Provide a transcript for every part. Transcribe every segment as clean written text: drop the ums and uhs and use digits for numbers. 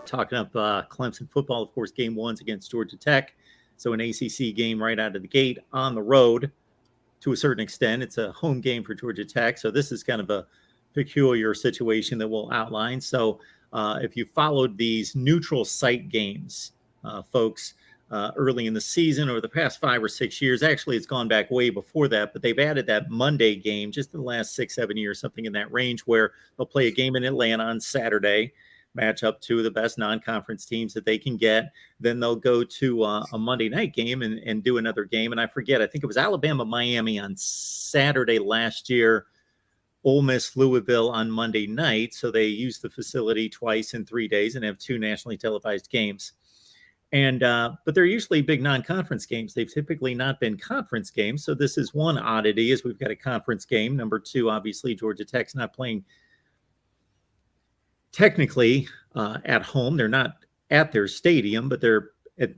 talking up Clemson football. Of course, game one's against Georgia Tech. So an ACC game right out of the gate on the road to a certain extent. It's a home game for Georgia Tech. So this is kind of a peculiar situation that we'll outline. So if you followed these neutral site games, folks, early in the season over the past 5 or 6 years, actually it's gone back way before that, but they've added that Monday game just in the last 6-7 years, something in that range, where they'll play a game in Atlanta on Saturday, match up to the best non-conference teams that they can get. Then they'll go to a Monday night game and do another game. And I forget, I think it was Alabama-Miami on Saturday last year, Ole Miss Louisville on Monday night. So they use the facility twice in 3 days and have 2 nationally televised games. And but they're usually big non-conference games. They've typically not been conference games. So this is one oddity, is we've got a conference game. Number two, obviously, Georgia Tech's not playing technically at home. They're not at their stadium, but they're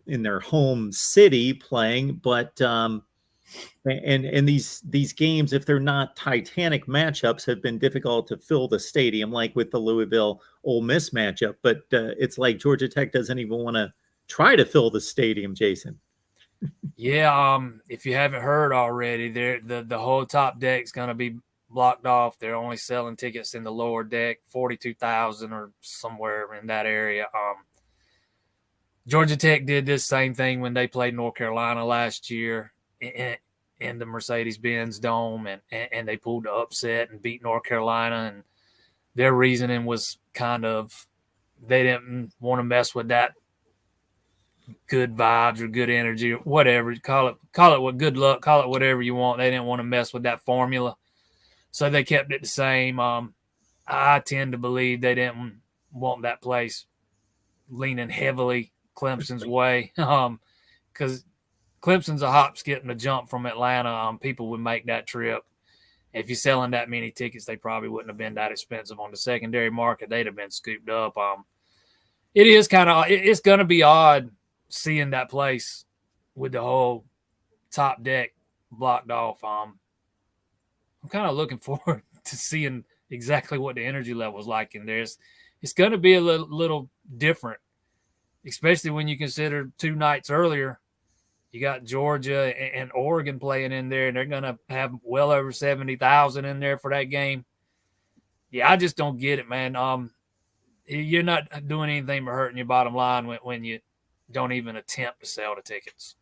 in their home city playing. But and these games, if they're not titanic matchups, have been difficult to fill the stadium, like with the Louisville Ole Miss matchup. But it's like Georgia Tech doesn't even want to try to fill the stadium, Jason. Yeah, if you haven't heard already, the whole top deck's going to be blocked off. They're only selling tickets in the lower deck, 42,000 or somewhere in that area. Georgia Tech did this same thing when they played North Carolina last year in the Mercedes-Benz Dome, and they pulled the upset and beat North Carolina. And their reasoning was kind of they didn't want to mess with that good vibes or good energy or whatever. Call it what good luck, call it whatever you want. They didn't want to mess with that formula. So they kept it the same. I tend to believe they didn't want that place leaning heavily Clemson's way, because Clemson's a hop, skip, and a jump from Atlanta. People would make that trip. If you're selling that many tickets, they probably wouldn't have been that expensive on the secondary market. They'd have been scooped up. It is kind of – it's going to be odd seeing that place with the whole top deck blocked off. I'm kind of looking forward to seeing exactly what the energy level is like in there. It's going to be a little different, especially when you consider 2 nights earlier, you got Georgia and Oregon playing in there, and they're going to have well over 70,000 in there for that game. Yeah, I just don't get it, man. You're not doing anything but hurting your bottom line when you don't even attempt to sell the tickets.